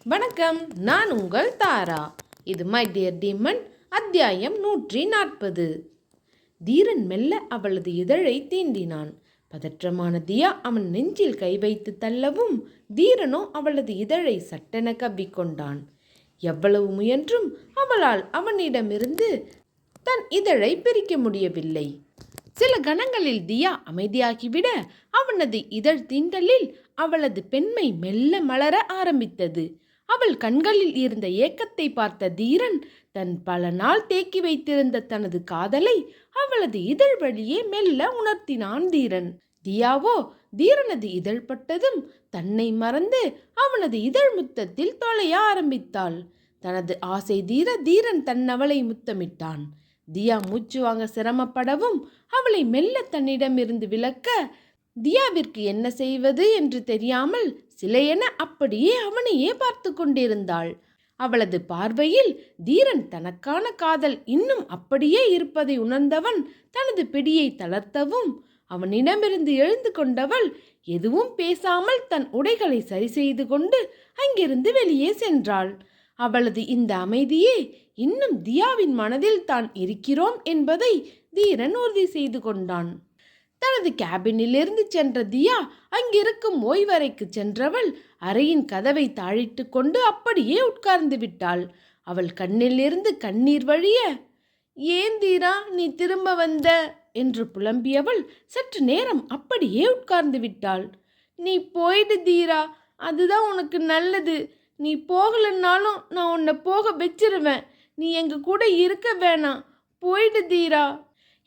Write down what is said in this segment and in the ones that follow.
வணக்கம், நான் உங்கள் தாரா. இது மை டியர் டீமன், அத்தியாயம் 140. தீரன் மெல்ல அவளது இதழை தீண்டினான். பதற்றமான தியா அவன் நெஞ்சில் கை வைத்து தள்ளவும் தீரனோ அவளது இதழை சட்டென கவ்விக்கொண்டான். எவ்வளவு முயன்றும் அவளால் அவனிடமிருந்து தன் இதழை பிரிக்க முடியவில்லை. சில கணங்களில் தியா அமைதியாகிவிட அவனது இதழ் தீண்டலில் அவளது பெண்மை மெல்ல மலர ஆரம்பித்தது. அவள் கண்களில் இருந்த ஏக்கத்தை பார்த்த தீரன் தன் பல நாள் தேக்கி வைத்திருந்த தனது காதலை அவளது இதழ் வழியே மெல்ல உணர்த்தினான் தீரன். தியாவோ தீரனது இதழ் பட்டதும் தன்னை மறந்து அவனது இதழ் முத்தத்தில் தொலைய ஆரம்பித்தாள். தனது ஆசை தீர தீரன் தன்னவளை முத்தமிட்டான். தியா மூச்சு வாங்க சிரமப்படவும் அவளை மெல்ல தன்னிடமிருந்து விலக்க தியாவிற்கு என்ன செய்வது என்று தெரியாமல் சிலையென அப்படியே அவனையே பார்த்து கொண்டிருந்தாள். அவளது பார்வையில் தீரன் தனக்கான காதல் இன்னும் அப்படியே இருப்பதை உணர்ந்தவன் தனது பிடியை தளர்த்தவும் அவனிடமிருந்து எழுந்து கொண்டவள் எதுவும் பேசாமல் தன் உடைகளை சரி செய்து கொண்டு அங்கிருந்து வெளியே சென்றாள். அவளது இந்த அமைதியே இன்னும் தியாவின் மனதில் தான் இருக்கிறோம் என்பதை தீரன் உறுதி செய்து கொண்டான். தனது கேபினிலிருந்து சென்ற தியா அங்கிருக்கும் ஓய்வறைக்கு சென்றவள் அறையின் கதவை தாழிட்டு கொண்டு அப்படியே உட்கார்ந்து விட்டாள். அவள் கண்ணிலிருந்து கண்ணீர் வழிய, "ஏன் தீரா நீ திரும்ப வந்த?" என்று புலம்பியவள் சற்று நேரம் அப்படியே உட்கார்ந்து விட்டாள். "நீ போயிடு தீரா, அதுதான் உனக்கு நல்லது. நீ போகலன்னாலும் நான் உன்னை போக வச்சிருவேன். நீ எங்க கூட இருக்க வேணாம், போயிடு தீரா"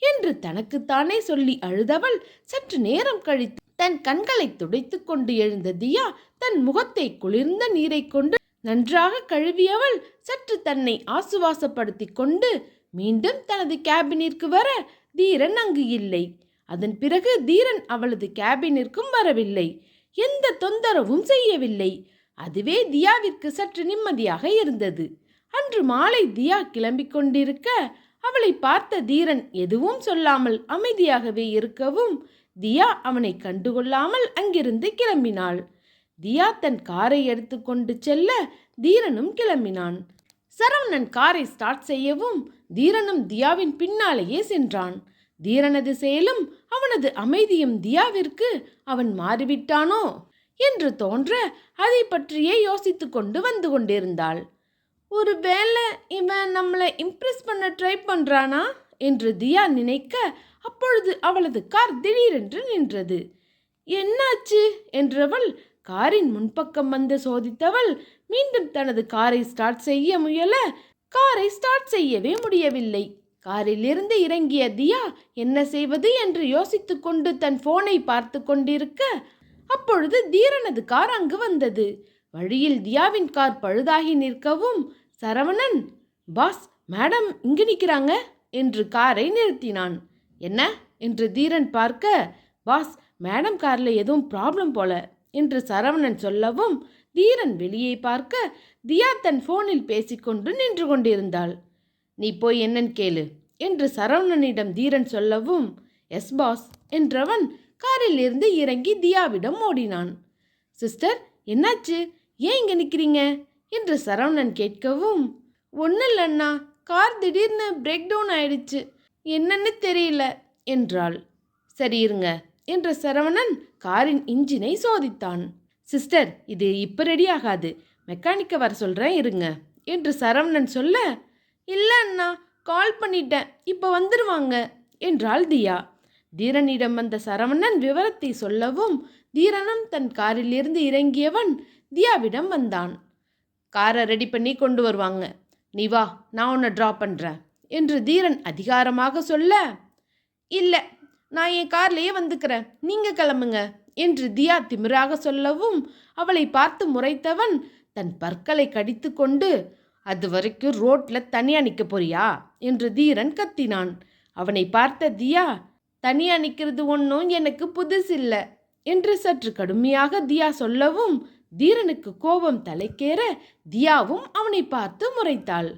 என்று தனக்குத்தானே சொல்லி அழுதவள் சற்று நேரம் கழித்து தன் கண்களை துடைத்து கொண்டு எழுந்த தியா தன் முகத்தை குளிர்ந்த நீரை கொண்டு நன்றாக கழுவியவள் சற்று தன்னை ஆசுவாசப்படுத்தி கொண்டு மீண்டும் தனது கேபினிற்கு வர தீரன் அங்கு இல்லை. அதன் பிறகு தீரன் அவளது கேபினிற்கும் வரவில்லை, எந்த தொந்தரவும் செய்யவில்லை. அதுவே தியாவிற்கு சற்று நிம்மதியாக இருந்தது. அன்று மாலை தியா கிளம்பிக் கொண்டிருக்க அவளை பார்த்த தீரன் எதுவும் சொல்லாமல் அமைதியாகவே இருக்கவும் தியா அவனை கண்டுகொள்ளாமல் அங்கிருந்து கிளம்பினாள். தியா தன் காரை எடுத்துக்கொண்டு செல்ல தீரனும் கிளம்பினான். சரவணன் காரை ஸ்டார்ட் செய்யவும் தீரனும் தியாவின் பின்னாலேயே சென்றான். தீரனது செயலும் அவனது அமைதியும் தியாவிற்கு அவன் மாறிவிட்டானோ என்று தோன்ற அதை பற்றியே யோசித்து கொண்டு வந்து கொண்டிருந்தாள். ஒருவேளை இவன் நம்மளை இம்ப்ரெஸ் பண்ண ட்ரை பண்ணுறானா என்று தியா நினைக்க அப்பொழுது அவளது கார் திடீரென்று நின்றது. "என்னாச்சு?" என்றவள் காரின் முன்பக்கம் வந்து சோதித்தவள் மீண்டும் தனது காரை ஸ்டார்ட் செய்ய முயல காரை ஸ்டார்ட் செய்யவே முடியவில்லை. காரிலிருந்து இறங்கிய தியா என்ன செய்வது என்று யோசித்து கொண்டு தன் போனை பார்த்து கொண்டிருக்க அப்பொழுது தீரனது கார் அங்கு வந்தது. வழியில் தியாவின் கார் பழுதாகி நிற்கவும் சரவணன், "பாஸ், மேடம் இங்கு நிற்கிறாங்க" என்று காரை நிறுத்தினான். "என்ன?" என்று தீரன் பார்க்க, "பாஸ், மேடம் காரில் எதுவும் ப்ராப்ளம் போல" என்று சரவணன் சொல்லவும் தீரன் வெளியே பார்க்க தியா தன் போனில் பேசிக்கொண்டு நின்று கொண்டிருந்தாள். "நீ போய் என்னன்னு கேளு" என்று சரவணனிடம் தீரன் சொல்லவும், "எஸ் பாஸ்" என்றவன் காரில் இருந்து இறங்கி தியாவிடம் ஓடினான். "சிஸ்டர், என்னாச்சு? ஏன் இங்கே நிற்கிறீங்க?" என்று சரவணன் கேட்கவும், "ஒன்றும் இல்லைண்ணா, கார் திடீர்னு பிரேக் டவுன் ஆயிடுச்சு, என்னன்னு தெரியல" என்றாள். "சரி இருங்க" என்ற சரவணன் காரின் இன்ஜினை சோதித்தான். "சிஸ்டர், இது இப்போ ரெடி ஆகாது, மெக்கானிக்கை வர சொல்கிறேன் இருங்க" என்று சரவணன் சொல்ல, "இல்லை அண்ணா, கால் பண்ணிட்டேன், இப்போ வந்துடுவாங்க" என்றாள் தியா. தீரனிடம் வந்த சரவணன் விவரத்தை சொல்லவும் தீரனும் தன் காரிலிருந்து இறங்கியவன் தியாவிடம் வந்தான். "காரை ரெடி பண்ணி கொண்டு வருவாங்க, நீ வா, நான் உன்னை ட்ராப் பண்ணுறேன்" என்று தீரன் அதிகாரமாக சொல்ல, "இல்லை, நான் என் கார்லேயே வந்துக்கிறேன், நீங்கள் கிளம்புங்க" என்று தியா திமிராக சொல்லவும் அவளை பார்த்து முறைத்தவன் தன் பற்களை கடித்து கொண்டு, "அது வரைக்கும் ரோட்டில் தனியாக நிற்க போறியா?" என்று தீரன் கத்தினான். அவனை பார்த்த தியா, "தனியாக நிற்கிறது ஒன்றும் எனக்கு புதுசில்லை" என்று சற்று கடுமையாக தியா சொல்லவும் தீரனுக்கு கோபம் தலைக்கேற தியாவும் அவனை பார்த்து முறைத்தாள்.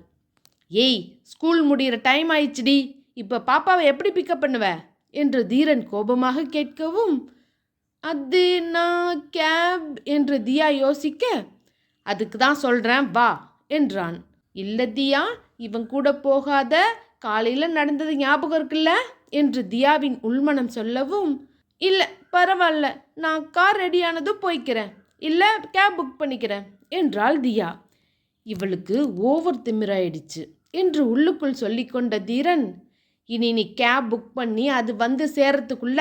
"ஏய், ஸ்கூல் முடிகிற டைம் ஆயிடுச்சுடி, இப்போ பாப்பாவை எப்படி பிக்கப் பண்ணுவ?" என்று தீரன் கோபமாக கேட்கவும், "அது நான் கேப்" என்று தியா யோசிக்க, அதுக்கு தான் சொல்கிறேன் வா என்றான். இல்லை தியா, இவன் கூட போகாத, காலையில் நடந்தது ஞாபகம் இருக்குல்ல என்று தியாவின் உள்மனம் சொல்லவும், இல்லை பரவாயில்ல, நான் கார் ரெடியானதும் போய்க்கிறேன், இல்லை கேப் புக் பண்ணிக்கிறேன் என்றாள் தியா. இவளுக்கு ஓவர் திமிராயிடுச்சு என்று உள்ளுக்குள் சொல்லிக்கொண்ட தீரன், இனி நீ கேப் புக் பண்ணி அது வந்து சேரத்துக்குள்ள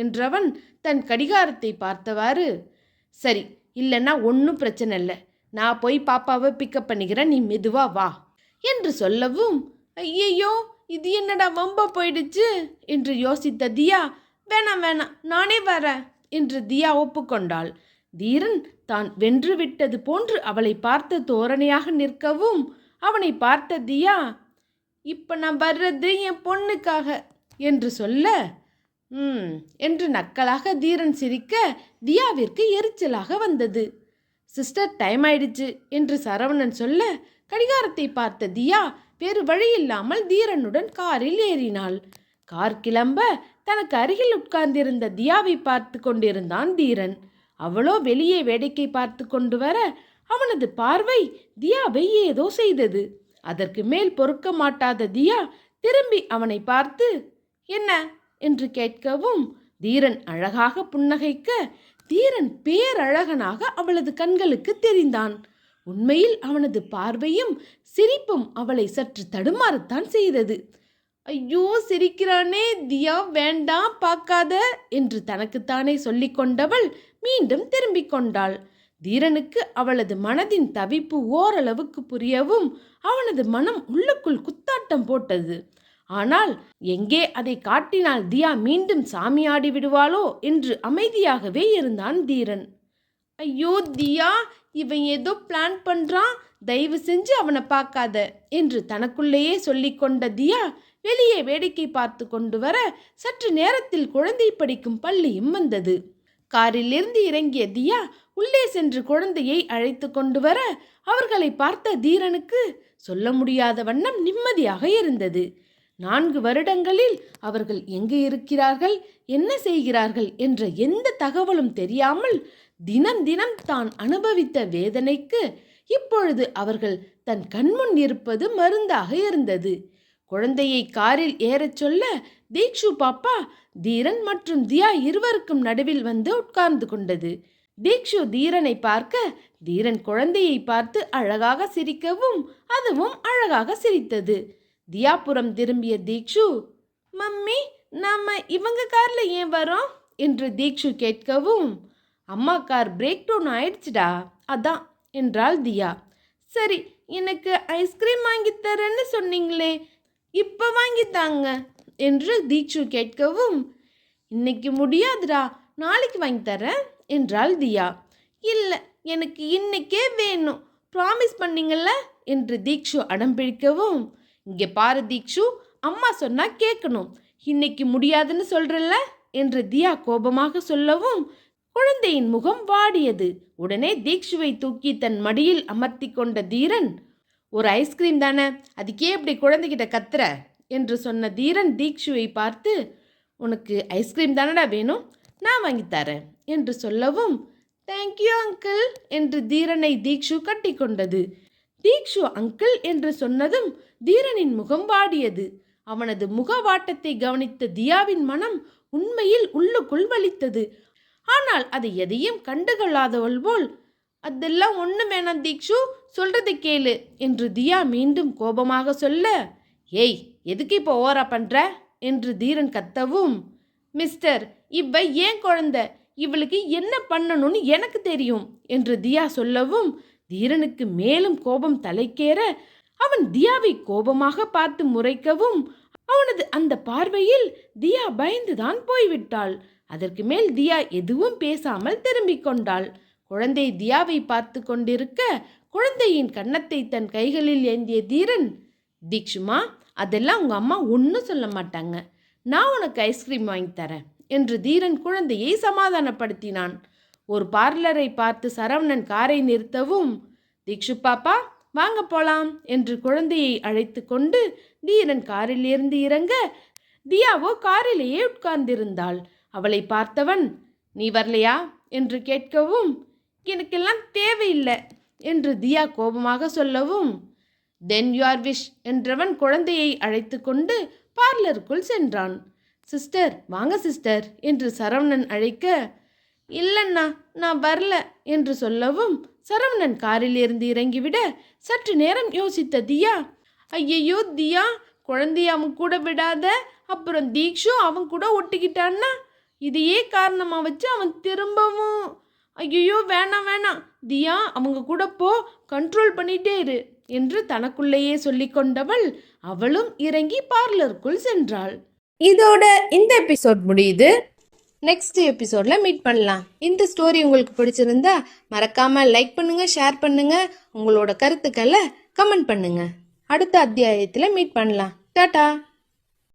என்றவன் தன் கடிகாரத்தை பார்த்தவாறு, சரி இல்லைன்னா ஒன்றும் பிரச்சனை இல்லை, நான் போய் பாப்பாவை பிக்கப் பண்ணிக்கிறேன், நீ மெதுவா வா என்று சொல்லவும், ஐயையோ இது என்னடா வம்பா போயிடுச்சு என்று யோசித்த தியா, வேணாம் வேணாம் நானே வரேன் என்று தியா ஒப்புக்கொண்டாள். தீரன் தான் வென்று விட்டது போன்று அவளை பார்த்த தோரணையாக நிற்கவும் அவனை பார்த்த தியா, இப்போ நான் வர்றது என் பொண்ணுக்காக என்று சொல்ல, என்று நக்கலாக தீரன் சிரிக்க தியாவிற்கு எரிச்சலாக வந்தது. சிஸ்டர் டைம் ஆயிடுச்சு என்று சரவணன் சொல்ல கடிகாரத்தை பார்த்த தியா வேறு வழியில்லாமல் தீரனுடன் காரில் ஏறினாள். கார் கிளம்ப தனக்கு அருகில் உட்கார்ந்திருந்த தியாவை பார்த்து கொண்டிருந்தான் தீரன். அவளோ வெளியே வேடிக்கை பார்த்து கொண்டு வர அவனது பார்வை தியாவை ஏதோ செய்தது. அதற்கு மேல் பொறுக்க மாட்டாத தியா திரும்பி அவனை பார்த்து என்ன என்று கேட்கவும் தீரன் அழகாக புன்னகைக்க தீரன் பேரழகனாக அவளது கண்களுக்கு தெரிந்தான். உண்மையில் அவனது பார்வையும் சிரிப்பும் அவளை சற்று தடுமாறத்தான் செய்தது. ஐயோ சிரிக்கிறானே, தியா வேண்டாம் பார்க்காத என்று தனக்குத்தானே சொல்லிக் கொண்டவள் மீண்டும் திரும்பிக் கொண்டாள். தீரனுக்கு அவளது மனதின் தவிப்பு ஓரளவுக்கு புரியவும் அவனது மனம் உள்ளுக்குள் குத்தாட்டம் போட்டது. ஆனால் எங்கே அதை காட்டினால் தியா மீண்டும் சாமியாடி விடுவாளோ என்று அமைதியாகவே இருந்தான் தீரன். ஐயோ தியா, இவன் ஏதோ பிளான் பண்றான், தயவு செஞ்சு அவனை பார்க்காத என்று தனக்குள்ளேயே சொல்லிக்கொண்ட தியா வெளியே வேடிக்கை பார்த்து கொண்டு வர சற்று நேரத்தில் குழந்தை படிக்கும் பள்ளியும் வந்தது. காரிலிருந்து இறங்கிய தியா உள்ளே சென்று குழந்தையை அழைத்து கொண்டு வர அவர்களை பார்த்த தீரனுக்கு சொல்ல முடியாத வண்ணம் நிம்மதியாக இருந்தது. 4 வருடங்களில் அவர்கள் எங்கே இருக்கிறார்கள், என்ன செய்கிறார்கள் என்ற எந்த தகவலும் தெரியாமல் தினம் தினம் தான் அனுபவித்த வேதனைக்கு இப்பொழுது அவர்கள் தன் கண்முன் இருப்பது மருந்தாக இருந்தது. குழந்தையை காரில் ஏறச் சொல்ல தீக்ஷு பாப்பா தீரன் மற்றும் தியா இருவருக்கும் நடுவில் வந்து உட்கார்ந்து கொண்டது. தீக்ஷு தீரனை பார்க்க தீரன் குழந்தையை பார்த்து அழகாக சிரிக்கவும் அதுவும் அழகாக சிரித்தது. தியாபுரம் திரும்பிய தீக்ஷு, மம்மி நாம இவங்க கார்ல ஏன் வரோம் என்று தீக்ஷு கேட்கவும், அம்மா கார் பிரேக் டவுன் ஆயிடுச்சுடா அதான் என்றாள் தியா. சரி, எனக்கு ஐஸ்கிரீம் வாங்கி தரேன்னு சொன்னீங்களே, இப்போ வாங்கித்தாங்க என்று தீக்ஷு கேட்கவும், இன்னைக்கு முடியாதுடா, நாளைக்கு வாங்கி தரேன் என்றாள் தியா. இல்லை எனக்கு இன்னைக்கே வேணும், ப்ராமிஸ் பண்ணீங்கல்ல என்று தீக்ஷு அடம் பிடிக்கவும், இங்கே பாரு தீக்ஷு, அம்மா சொன்னா கேட்கணும், இன்னைக்கு முடியாதுன்னு சொல்றல்ல என்று தியா கோபமாக சொல்லவும் குழந்தையின் முகம் வாடியது. உடனே தீக்ஷுவை தூக்கி தன் மடியில் அமர்த்தி கொண்ட தீரன், ஒரு ஐஸ்கிரீம் தானே, அதுக்கே இப்படி குழந்தைகிட்ட கத்துற என்று சொன்ன தீரன் தீக்ஷுவை பார்த்து, உனக்கு ஐஸ்கிரீம் தானடா வேணும், நான் வாங்கித்தரேன் என்று சொல்லவும், தேங்க்யூ அங்கிள் என்று தீரனை தீக்ஷு கட்டி கொண்டது. தீக்ஷு அங்கிள் என்று சொன்னதும் தீரனின் முகம் வாடியது. அவனது முகவாட்டத்தை கவனித்த தியாவின் மனம் உண்மையில் உள்ளுக்குள் வலித்தது. ஆனால் அதை எதையும் கண்டுகொள்ளாதவள் போல், அதெல்லாம் ஒன்று வேணாம் தீக்ஷு, சொல்றதை கேளு என்று தியா மீண்டும் கோபமாக சொல்ல, ஏய் எதுக்கு இப்போ ஓவரா பண்ற என்று தீரன் கத்தவும், மிஸ்டர் இவ ஏன் குழந்தை, இவளுக்கு என்ன பண்ணணும்னு எனக்கு தெரியும் என்று தியா சொல்லவும் தீரனுக்கு மேலும் கோபம் தலைக்கேற அவன் தியாவை கோபமாக பார்த்து முறைக்கவும் அவனது அந்த பார்வையில் தியா பயந்துதான் போய்விட்டாள். அதற்கு மேல் தியா எதுவும் பேசாமல் திரும்பிக் கொண்டாள். குழந்தை தியாவை பார்த்து கொண்டிருக்க குழந்தையின் கன்னத்தை தன் கைகளில் ஏந்திய தீரன், தீக்ஷுமா அதெல்லாம் உங்க அம்மா ஒன்றும் சொல்ல மாட்டாங்க, நான் உனக்கு ஐஸ்கிரீம் வாங்கி தரேன் என்று தீரன் குழந்தையை சமாதானப்படுத்தினான். ஒரு பார்லரை பார்த்து சரவணன் காரை நிறுத்தவும், தீக்ஷு பாப்பா வாங்க போலாம் என்று குழந்தையை அழைத்து கொண்டு தீரன் காரில் இருந்து இறங்க தியாவோ காரிலேயே உட்கார்ந்திருந்தாள். அவளை பார்த்தவன், நீ வரலையா என்று கேட்கவும், எனக்கெல்லாம் தேவையில்லை என்று தியா கோபமாக சொல்லவும், தென் யுவர் விஷ் என்றவன் குழந்தையை அழைத்து கொண்டு பார்லருக்குள் சென்றான். சிஸ்டர் வாங்க சிஸ்டர் என்று சரவணன் அழைக்க, இல்லைண்ணா நான் வரல என்று சொல்லவும் சரவணன் காரிலிருந்து இறங்கிவிட சற்று நேரம் யோசித்த தியா, ஐயையோ தியா, குழந்தைய அவன் கூட விடாத, அப்புறம் தீக்ஷு அவன் கூட ஒட்டிக்கிட்டான்னா இதையே காரணமாக வச்சு அவன் திரும்பவும், ஐயோ வேணாம் வேணாம் தியா, அவங்க கூட போ, கண்ட்ரோல் பண்ணிட்டே இரு என்று தனக்குள்ளேயே சொல்லி கொண்டவள் அவளும் இறங்கி பார்லருக்குள் சென்றாள். இதோட இந்த எபிசோட் முடியுது. நெக்ஸ்ட் எபிசோட்ல மீட் பண்ணலாம். இந்த ஸ்டோரி உங்களுக்கு பிடிச்சிருந்தா மறக்காம லைக் பண்ணுங்க, ஷேர் பண்ணுங்க, உங்களோட கருத்துக்களை கமெண்ட் பண்ணுங்க. அடுத்த அத்தியாயத்தில் மீட் பண்ணலாம். டாடா.